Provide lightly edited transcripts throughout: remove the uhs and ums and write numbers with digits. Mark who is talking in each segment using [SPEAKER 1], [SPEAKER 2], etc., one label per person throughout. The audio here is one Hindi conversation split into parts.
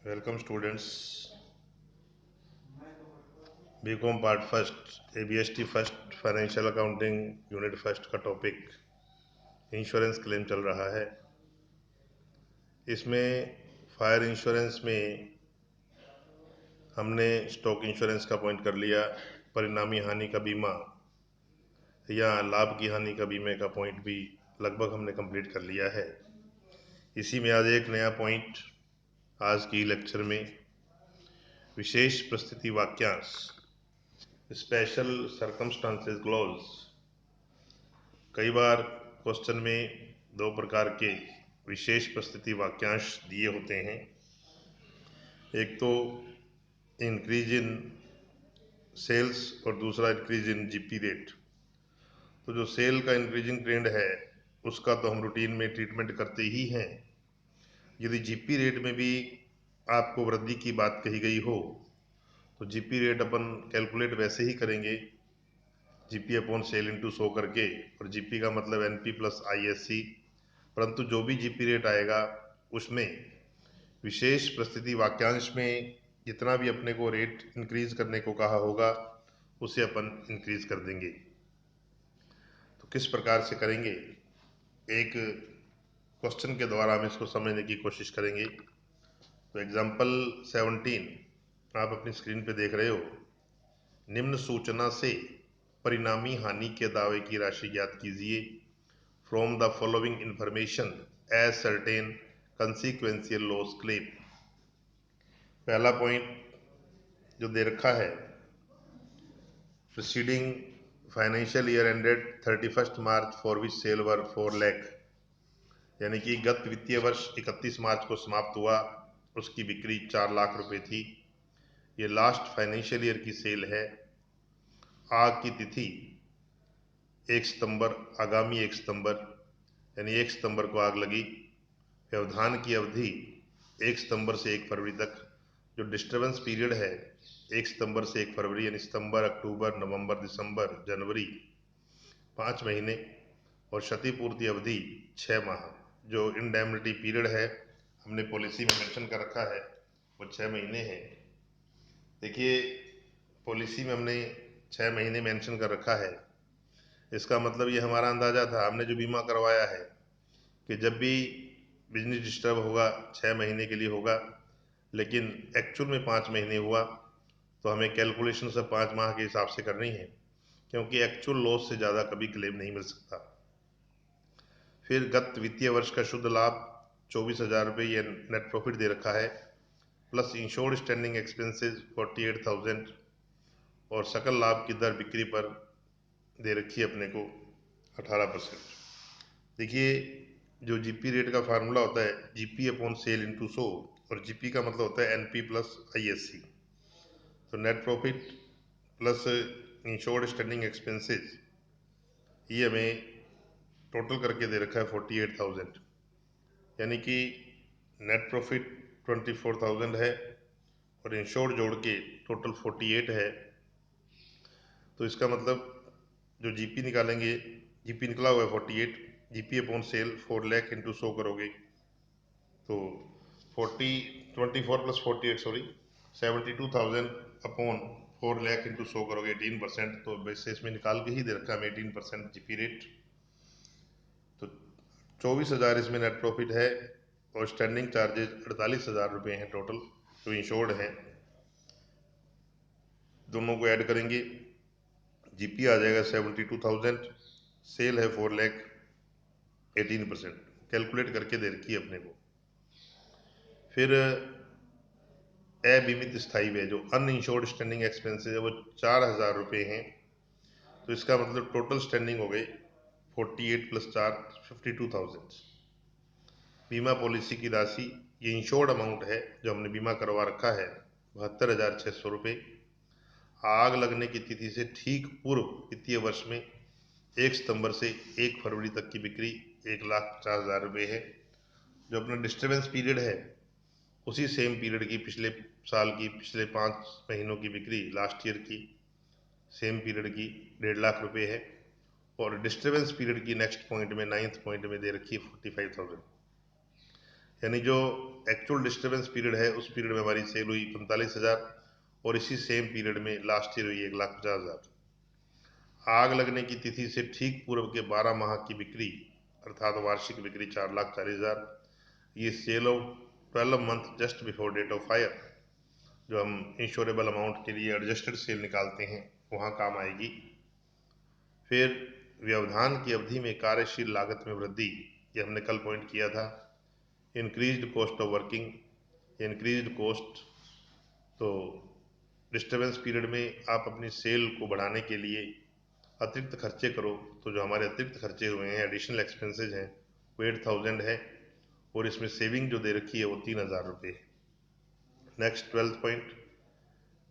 [SPEAKER 1] Welcome students. BCom part first ABST first financial accounting unit first का टॉपिक इंश्योरेंस क्लेम चल रहा है। इसमें फायर इंश्योरेंस में हमने स्टॉक इंश्योरेंस का पॉइंट कर लिया, परिणामी हानि का बीमा या लाभ की हानि का बीमे का पॉइंट भी लगभग हमने कंप्लीट कर लिया है। इसी में आज एक नया पॉइंट आज की लेक्चर में विशेष परिस्थिति वाक्यांश स्पेशल सर्कमस्टांसेस क्लॉज। कई बार क्वेश्चन में दो प्रकार के विशेष परिस्थिति वाक्यांश दिए होते हैं। एक तो इंक्रीज इन सेल्स और दूसरा इंक्रीज इन जीपी रेट। तो जो सेल का इंक्रीजिंग ट्रेंड है उसका तो हम रूटीन में ट्रीटमेंट करते ही हैं। यदि जीपी रेट में भी आपको वृद्धि की बात कही गई हो तो जीपी रेट अपन कैलकुलेट वैसे ही करेंगे, जीपी अपॉन सेल इंटू 100 करके, और जीपी का मतलब एनपी प्लस आईएससी। परंतु जो भी जीपी रेट आएगा उसमें विशेष परिस्थिति वाक्यांश में जितना भी अपने को रेट इंक्रीज करने को कहा होगा उसे अपन इंक्रीज कर देंगे। तो किस प्रकार से करेंगे, एक क्वेश्चन के द्वारा हम इसको समझने की कोशिश करेंगे। तो एग्जाम्पल 17 आप अपनी स्क्रीन पे देख रहे हो। निम्न सूचना से परिणामी हानि के दावे की राशि ज्ञात कीजिए। From the following information as certain consequential loss claim. पहला पॉइंट जो दे रखा है, preceding financial year ended 31 March for which sale were 4 lakh, यानी कि गत वित्तीय वर्ष 31 मार्च को समाप्त हुआ, उसकी बिक्री 4 लाख रुपए थी। ये लास्ट फाइनेंशियल ईयर की सेल है। आग की तिथि 1 सितंबर, आगामी 1 सितंबर, यानी 1 सितंबर को आग लगी। व्यवधान की अवधि 1 सितंबर से 1 फरवरी तक। जो डिस्टर्बेंस पीरियड है 1 सितंबर से 1 फरवरी, यानी सितंबर, अक्टूबर, नवंबर, दिसंबर, जनवरी, 5 महीने। और क्षतिपूर्ति अवधि 6 माह। जो इंडेमनिटी पीरियड है हमने पॉलिसी में मेंशन कर रखा है वो 6 महीने है। देखिए, पॉलिसी में हमने 6 महीने मेंशन कर रखा है। इसका मतलब ये हमारा अंदाजा था, हमने जो बीमा करवाया है कि जब भी बिजनेस डिस्टर्ब होगा 6 महीने के लिए होगा, लेकिन एक्चुअल में 5 महीने हुआ तो हमें कैलकुलेशन सब 5 माह के हिसाब से करनी है, क्योंकि एक्चुअल लॉस से ज़्यादा कभी क्लेम नहीं मिल सकता। फिर गत वित्तीय वर्ष का शुद्ध लाभ 24,000 रुपये ये नेट प्रॉफिट दे रखा है, प्लस इंश्योर्ड स्टैंडिंग एक्सपेंसेस 48,000, और सकल लाभ की दर बिक्री पर दे रखी है अपने को 18%। देखिए, जो जीपी रेट का फार्मूला होता है जीपी अपॉन सेल इंटू 100, और जीपी का मतलब होता है एनपी प्लस आईएससी। तो net profit plus insured standing expenses ये हमें टोटल करके दे रखा है 48,000, यानी कि नेट प्रॉफिट 24,000 है और इंश्योर्ड जोड़ के टोटल 48 है। तो इसका मतलब जो जीपी निकालेंगे, जीपी निकला हुआ है 48, GP upon sale 4 lakh into 100 करोगे तो 24 plus 48 sorry 72,000 upon 4 lakh into 100 करोगे 18%। तो वैसे इसमें निकाल के ही दे रखा है 18% जीपी रेट। तो 24,000 इसमें नेट प्रॉफिट है और स्टैंडिंग चार्जेस 48,000 रुपये हैं टोटल जो इंश्योर्ड है। दोनों को ऐड करेंगे, जीपी आ जाएगा 72,000, सेल है 4 लाख, 18% कैलकुलेट करके दे रखी है अपने को। फिर अबीमित स्थायी व्यय जो अनइंश्योर्ड स्टैंडिंग एक्सपेंसेस है वो 4,000 रुपये हैं। तो इसका मतलब टोटल स्टैंडिंग हो गई 48 प्लस 4 52,000। बीमा पॉलिसी की राशि, ये इंश्योर्ड अमाउंट है जो हमने बीमा करवा रखा है 72,600 रुपये। आग लगने की तिथि से ठीक पूर्व वित्तीय वर्ष में 1 सितंबर से 1 फरवरी तक की बिक्री 1,50,000 रुपये है। जो अपना डिस्टर्बेंस पीरियड है उसी सेम पीरियड की पिछले साल की पिछले 5 महीनों की बिक्री लास्ट ईयर की सेम पीरियड की 1.5 लाख रुपये है। और डिस्टर्बेंस पीरियड की नेक्स्ट पॉइंट में 9th पॉइंट में दे रखी है 45,000। यानी जो एक्चुअल डिस्टर्बेंस पीरियड है उस पीरियड में हमारी सेल हुई 45,000 और इसी सेम पीरियड में लास्ट ईयर हुई 1,50,000। आग लगने की तिथि से ठीक पूर्व के 12 माह की बिक्री अर्थात वार्षिक बिक्री 4,40,000। ये sale of 12 month just before date of fire, जो हम इंश्योरेबल अमाउंट के लिए एडजस्टेड सेल निकालते हैं, वहाँ काम आएगी। फिर व्यवधान की अवधि में कार्यशील लागत में वृद्धि, ये हमने कल पॉइंट किया था। Increased cost of working, increased cost, तो डिस्टर्बेंस पीरियड में आप अपनी सेल को बढ़ाने के लिए अतिरिक्त खर्चे करो, तो जो हमारे अतिरिक्त खर्चे हुए हैं, एडिशनल एक्सपेंसेज हैं, वो 8,000 है और इसमें सेविंग जो दे रखी है वो 3,000 रुपये है। नेक्स्ट 12th पॉइंट,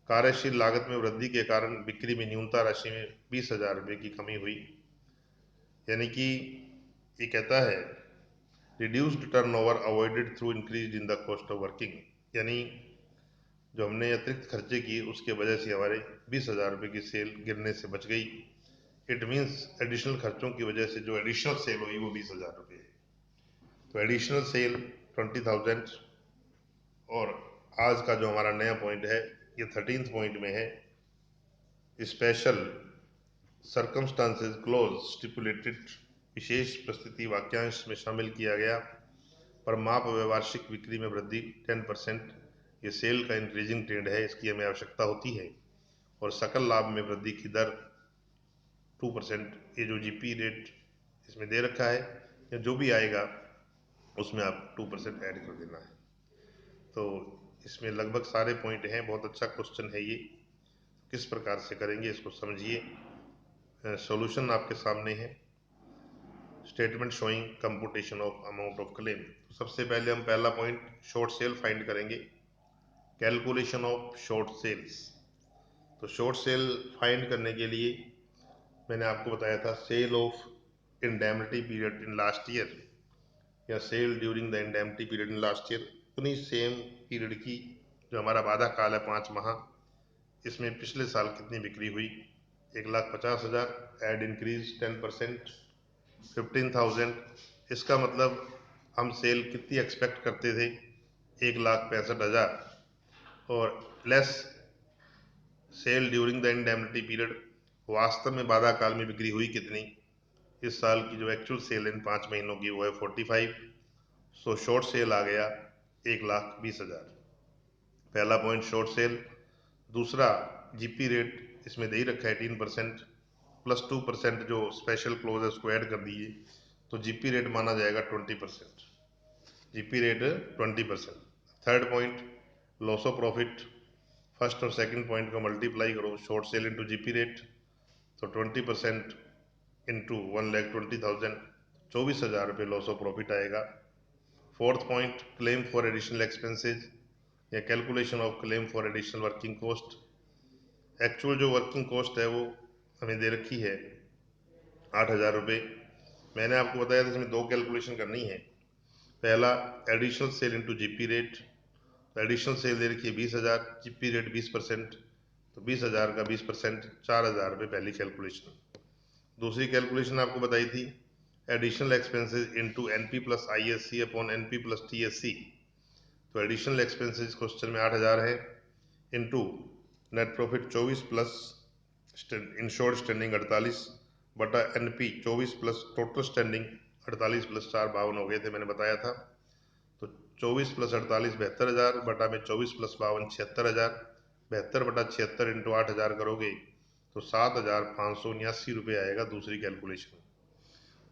[SPEAKER 1] कार्यशील लागत में वृद्धि के कारण बिक्री में न्यूनतम राशि में 20,000 रुपये की कमी हुई। यानी कि ये कहता है reduced turnover avoided through increase in the cost of working, यानी जो हमने अतिरिक्त खर्चे किए उसके वजह से हमारे 20,000 रुपये की सेल गिरने से बच गई। इट मीन्स एडिशनल खर्चों की वजह से जो एडिशनल सेल हुई वो 20,000 रुपये है। तो एडिशनल सेल 20,000। और आज का जो हमारा नया पॉइंट है ये 13th पॉइंट में है, स्पेशल सर्कमस्टांसेस क्लोज स्टिपुलेटेड, विशेष परिस्थिति वाक्यांश में शामिल किया गया पर माप व वार्षिक बिक्री में वृद्धि 10%। ये सेल का इंक्रीजिंग ट्रेंड है, इसकी हमें आवश्यकता होती है। और सकल लाभ में वृद्धि की दर 2%। ये जो जीपी रेट इसमें दे रखा है या जो भी आएगा उसमें आप 2% ऐड कर देना है। तो इसमें लगभग सारे पॉइंट हैं, बहुत अच्छा क्वेश्चन है ये। किस प्रकार से करेंगे इसको समझिए। सॉल्यूशन आपके सामने है। Statement showing computation of amount of claim. सबसे पहले हम पहला पॉइंट शॉर्ट सेल फाइंड करेंगे, कैलकुलेशन ऑफ शॉर्ट सेल्स। तो शॉर्ट सेल फाइंड करने के लिए मैंने आपको बताया था sale of indemnity period in last year या sale during the indemnity period in last year, उन्हीं सेम पीरियड की जो हमारा वादा काल है 5 माह, इसमें पिछले साल कितनी बिक्री हुई 1,50,000, एड इंक्रीज 10% 15,000। इसका मतलब हम सेल कितनी एक्सपेक्ट करते थे 1,65,000 और less sale during the indemnity period, वास्तव में बाधा काल में बिक्री हुई कितनी। इस साल की जो एक्चुअल सेल इन 5 महीनों की वो है 45। सो शॉर्ट सेल आ गया 1,20,000। पहला पॉइंट शॉर्ट सेल। दूसरा जीपी रेट इसमें दे ही रखा है 18% प्लस 2% जो स्पेशल क्लोज है उसको ऐड कर दीजिए, तो जीपी रेट माना जाएगा 20%। GP rate 20%। Third point loss of profit. First और सेकंड पॉइंट को मल्टीप्लाई करो, short sale into GP rate, तो 20% इंटू 1,20,000, 24,000 रुपये लॉस ऑफ प्रॉफिट आएगा। Fourth point claim for additional expenses या calculation of claim for additional working cost. Actual जो वर्किंग कॉस्ट है वो हमें दे रखी है 8,000 रुपये। मैंने आपको बताया था इसमें दो कैलकुलेशन करनी है। पहला additional sale into GP rate, तो एडिशनल सेल दे रखी है 20,000, जीपी रेट 20%, तो 20,000 का 20% 4,000 रुपये पहली कैलकुलेशन। दूसरी कैलकुलेशन आपको बताई थी additional expenses into NP plus ISC upon NP plus TSC. तो एडिशनल एक्सपेंसेस क्वेश्चन में 8,000 है into net profit 24 plus insured standing 48 बटा NP 24 plus total standing 48 plus 4 52 हो गए थे, मैंने बताया था। तो 24 प्लस 48 72,000 बटा में 24 प्लस 52 76,000, 72 बटा 76 इंटू 8,000 करोगे तो 7,579 रुपये आएगा दूसरी कैलकुलेशन।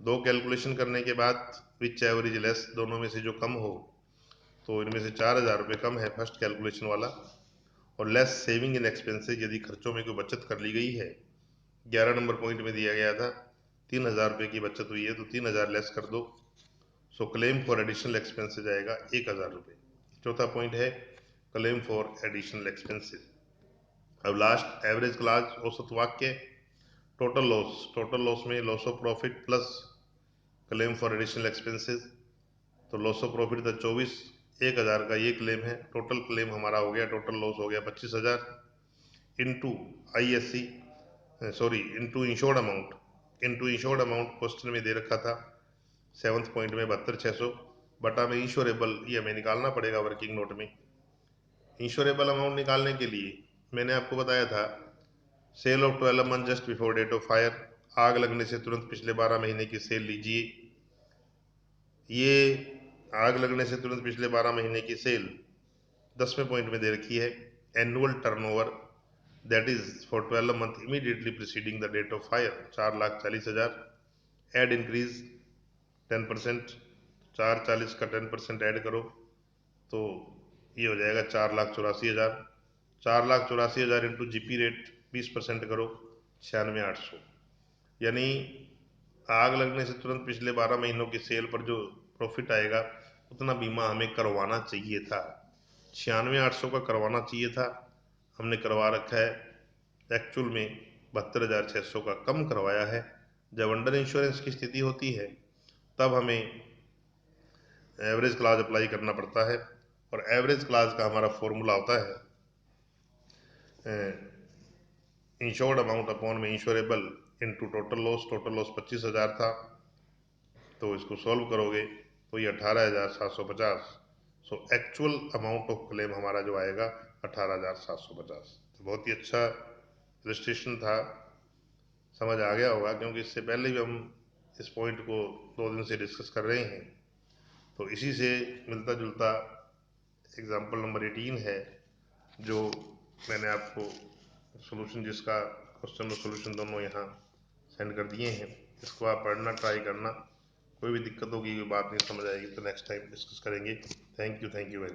[SPEAKER 1] दो कैलकुलेशन करने के बाद विच एवरेज लेस, दोनों में से जो कम हो, तो इनमें से 4,000 रुपये कम है फर्स्ट कैलकुलेशन वाला। और लेस सेविंग इन एक्सपेंसेज, यदि खर्चों में कोई बचत कर ली गई है, 11 नंबर पॉइंट में दिया गया था 3,000 रुपये की बचत हुई है तो 3,000 लेस कर दो। सो क्लेम फॉर एडिशनल एक्सपेंसेज आएगा 1,000 रुपये। चौथा पॉइंट है क्लेम फॉर एडिशनल एक्सपेंसेज। अब लास्ट एवरेज क्लास औसत वाक्य, टोटल लॉस। टोटल लॉस में loss of profit plus claim for additional expenses, तो लॉस ऑफ प्रॉफिट था 24, 1,000 का ये क्लेम है, टोटल क्लेम हमारा हो गया, टोटल लॉस हो गया 25,000 into ISC sorry into insured amount. Into insured amount question में दे रखा था 7th पॉइंट में 72,600, बटा में इंश्योरेबल, ये हमें निकालना पड़ेगा वर्किंग नोट में। इंश्योरेबल अमाउंट निकालने के लिए मैंने आपको बताया था sale of 12 month just before date of fire, आग लगने से तुरंत पिछले 12 महीने की सेल लीजिए। ये आग लगने से तुरंत पिछले 12 महीने की सेल 10वें पॉइंट में दे रखी है। Annual turnover that is for 12 month immediately preceding the date of fire 4,40,000। Add increase 10%, 440 का 10% ऐड करो तो ये हो जाएगा 4,84,000। 4,84,000 इंटू जीपी रेट 20% करो 96,800। यानी आग लगने से तुरंत पिछले 12 महीनों की सेल पर जो प्रॉफिट आएगा उतना बीमा हमें करवाना चाहिए था। 96,800 का करवाना चाहिए था, हमने करवा रखा है। एक्चुअल में 72,600 का कम करवाया है। जब अंडर इंश्योरेंस की स्थिति होती है तब हमें एवरेज क्लास अप्लाई करना पड़ता है, और एवरेज क्लास का हमारा फॉर्मूला होता है इंश्योर्ड अमाउंट अपॉन में insurable into total loss. Total loss 25,000 था, तो इसको सॉल्व करोगे तो ये 18,750। So actual amount of claim हमारा जो आएगा 18,750। तो बहुत ही अच्छा रजिस्ट्रेशन था, समझ आ गया होगा, क्योंकि इससे पहले भी हम इस पॉइंट को 2 दिन से डिस्कस कर रहे हैं। तो इसी से मिलता जुलता एग्जाम्पल नंबर 18 है जो मैंने आपको सोल्यूशन, जिसका क्वेश्चन और सोल्यूशन दोनों यहाँ सेंड कर दिए हैं। इसको आप पढ़ना ट्राई करना। कोई भी दिक्कत होगी, कोई बात नहीं समझ आएगी तो नेक्स्ट टाइम डिस्कस करेंगे। Thank you very much.